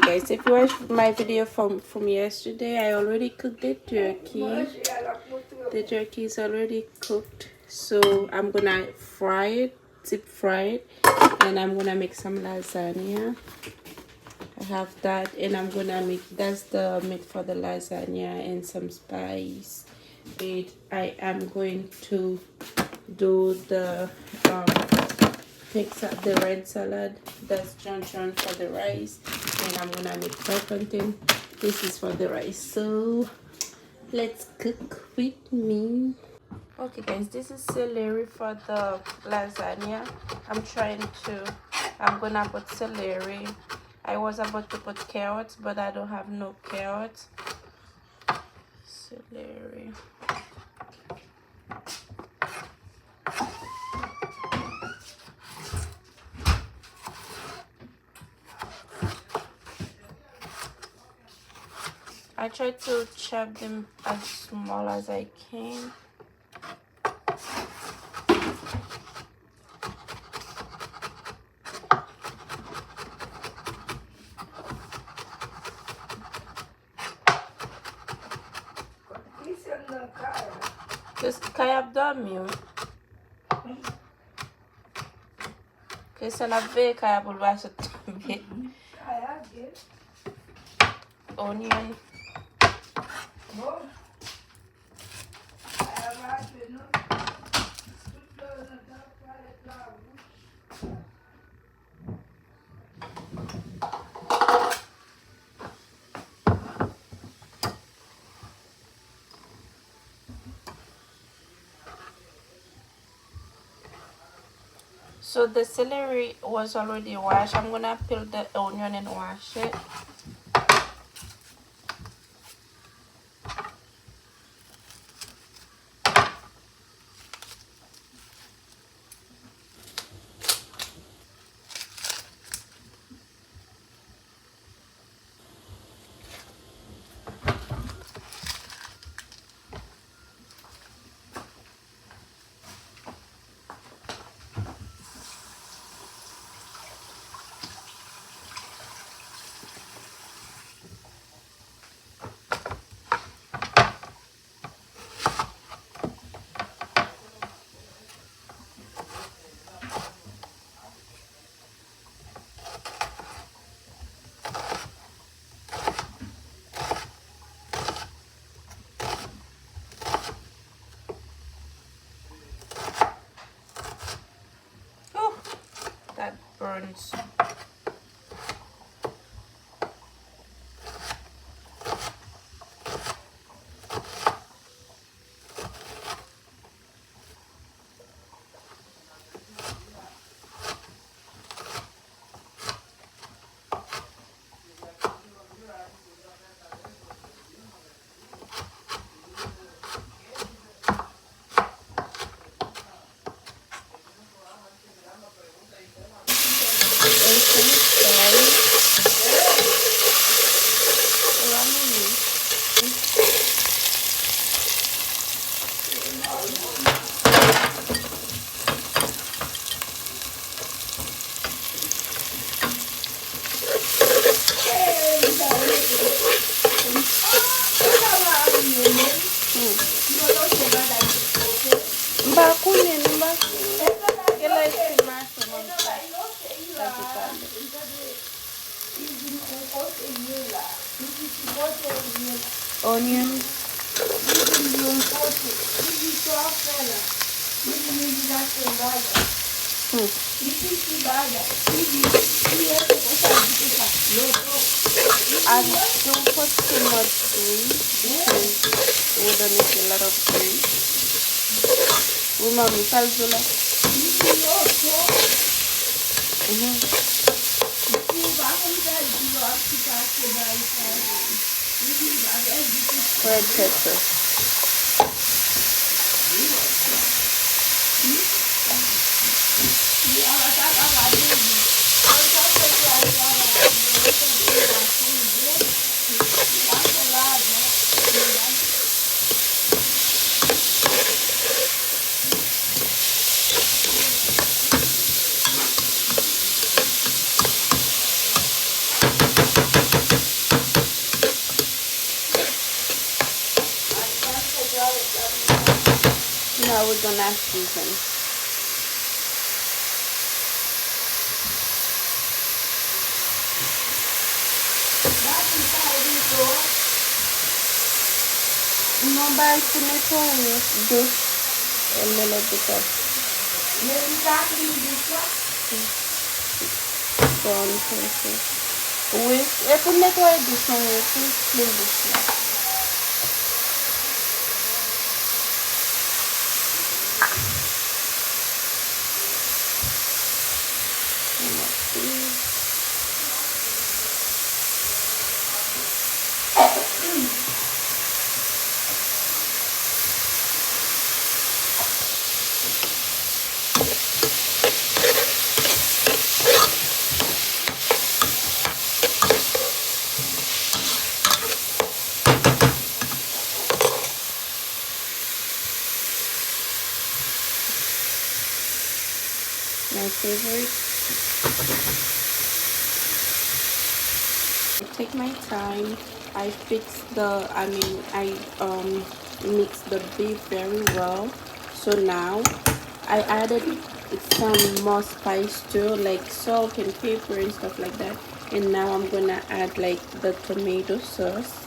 Guys, if you watched my video from yesterday, I already cooked the turkey. The turkey is already cooked, so I'm gonna fry it, deep fry it, and I'm gonna make some lasagna. I have that, and I'm gonna make, that's the meat for the lasagna, and some spice. I am going to do the mix up the red salad. That's John for the rice, and I'm gonna make plantain. This is for the rice. So let's cook with me. Okay guys, this is celery for the lasagna. I'm gonna put celery. I was about to put carrots, but I don't have no carrots. Celery. I try to chop them as small as I can. Just kaya abdomen. Kasi na ve kaya bulwa sa tabi. Onion. So the celery was already washed. I'm gonna peel the onion and wash it. That burns. Onion. I don't put too much grease because we don't need a lot of grease. Umami salzula. Red pepper. we're gonna season. No, but to nettoyer just a little bit of brown pepper. Oui, et pour nettoyer doucement, plein doucement. My favorite. I take my time. I mix the beef very well. So now I added some more spice too, like salt and pepper and stuff like that. And now I'm gonna add like the tomato sauce.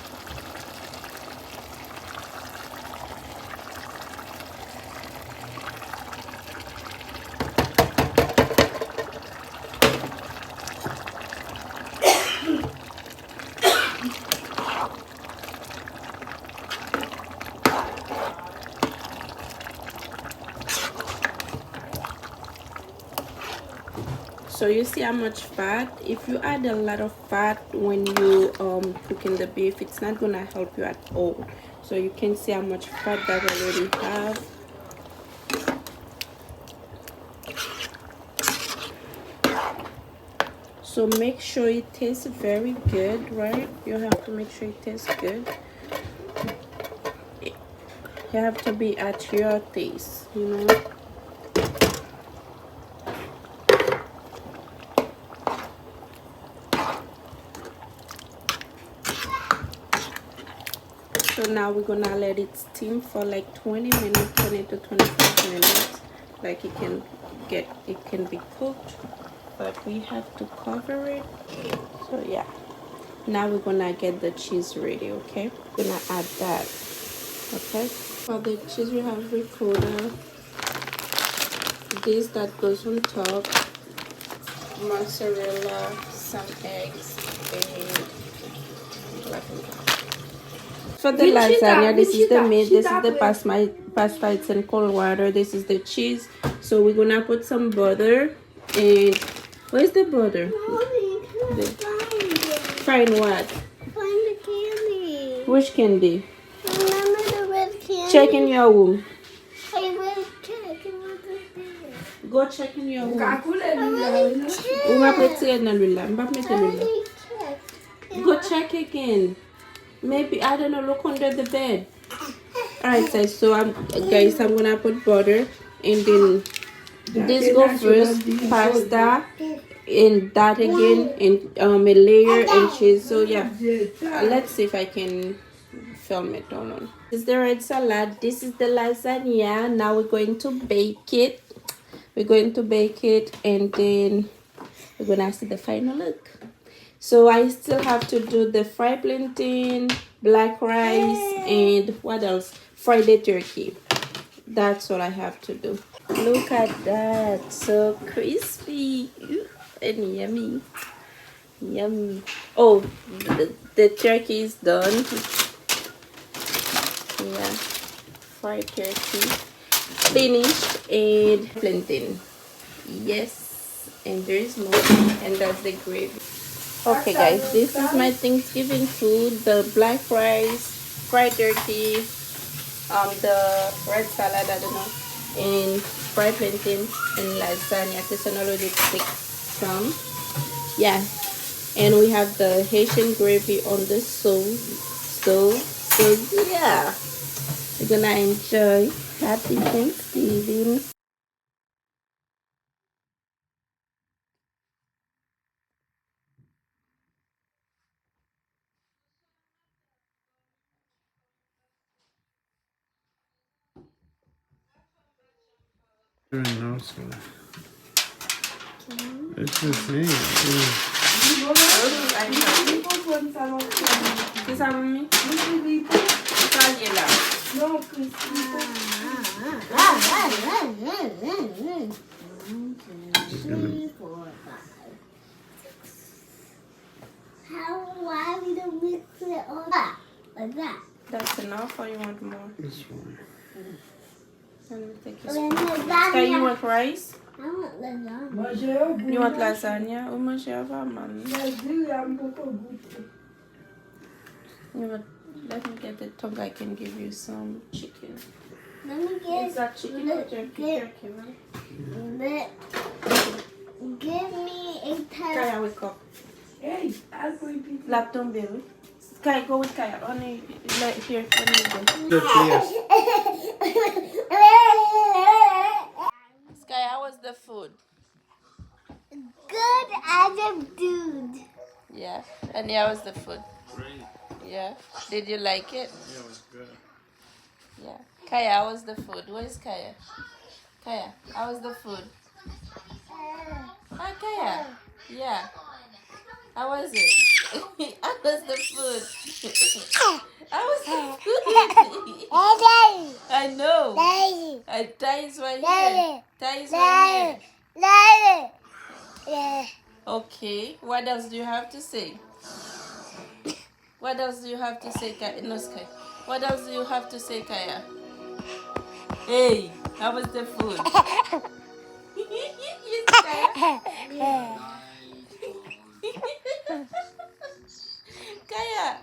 So you see how much fat. If you add a lot of fat when you cooking the beef, it's not gonna help you at all. So you can see how much fat that I already have. So make sure it tastes very good, right? You have to make sure it tastes good. You have to be at your taste, you know. So now we're gonna let it steam for like 20 minutes, 20 to 25 minutes. Like it can be cooked, but we have to cover it. So yeah, now we're gonna get the cheese ready. Okay, we're gonna add that. Okay, for the cheese we have ricotta, this that goes on top, mozzarella, some eggs, and for the lasagna, this is the meat, this is the pasta, it's in cold water, this is the cheese. So we're gonna put some butter. And where's the butter? Find what? Find the candy. Which candy? Remember the red candy? Check in your room. I will check. It wasn't there. Go check in your room. I already checked. Go check again. Maybe, I don't know, look under the bed. Alright guys, so I'm gonna put butter, and then this go first, pasta, and that again, and a layer and cheese. So yeah, let's see if I can film it. Hold on. This is the red salad, this is the lasagna. Now we're going to bake it. And then we're gonna see the final look. So I still have to do the fried plantain, black rice, and what else? Fried the turkey. That's all I have to do. Look at that, so crispy. Ooh, and yummy. Yummy. Oh, the turkey is done. Yeah, fried turkey finished, and plantain. Yes, and there is more, and that's the gravy. Okay guys, this is my Thanksgiving food: the black rice, fried turkey, the red salad, I don't know, and fried plantain and lasagna. Christian already take some. Yeah, and we have the Haitian gravy on the stove. So yeah, we're gonna enjoy. Happy Thanksgiving. No, so it's the same. C'est ça, mamie? C'est ça, il est là. Non, Why we don't mix it all up like that? That's enough or you want more? This one. Let me take And your then spoon. lasagna. Sky, you want rice? I want lasagna. You want lasagna? How much you have, man? You want, let me get the tongue. I can give you some chicken. Let me get Is that chicken or turkey? Turkey, right? Give me a Kaya, test. wake up. Hey, I'll go eat. Lap down, baby. Sky, go with Kaya. Only let here. Let me go. The taste. Sky, how was the food? Good as a dude. Yeah. And how was the food? Great. Yeah. Did you like it? Yeah, it was good. Yeah. Kaya, how was the food? Where is Kaya? Kaya, how was the food? Hi, Kaya. Yeah. How was it? How was the food? How was the food? I know. Ty is right here. Ty is right here. Okay. What else do you have to say? What else do you have to say, Kaya? No, Sky. What else do you have to say, Kaya? Hey, how was the food? Yes, Kaya. Kaya,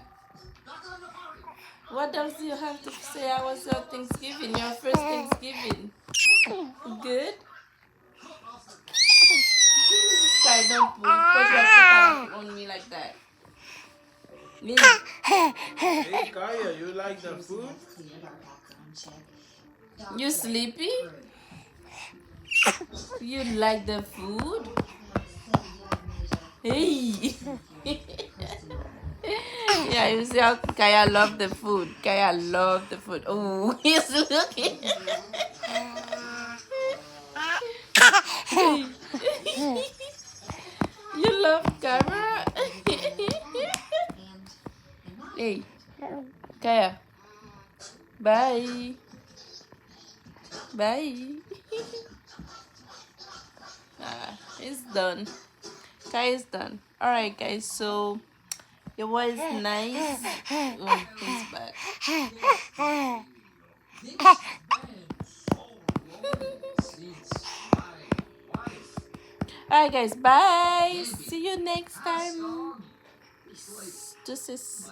what else do you have to say? How was your Thanksgiving? Your first Thanksgiving? Good? Sky, don't put your foot on me like that. Me. Hey, Kaya, you like the food? You sleepy? You like the food? Hey. Yeah, you see how Kaya love the food. Kaya love the food. Oh, he's looking. You love camera? Hey, Kaya. Bye. Bye. It's done. Kaya is done. Alright, guys, so it was nice. Oh, he's back. Alright, guys, bye. See you next time. Deuces.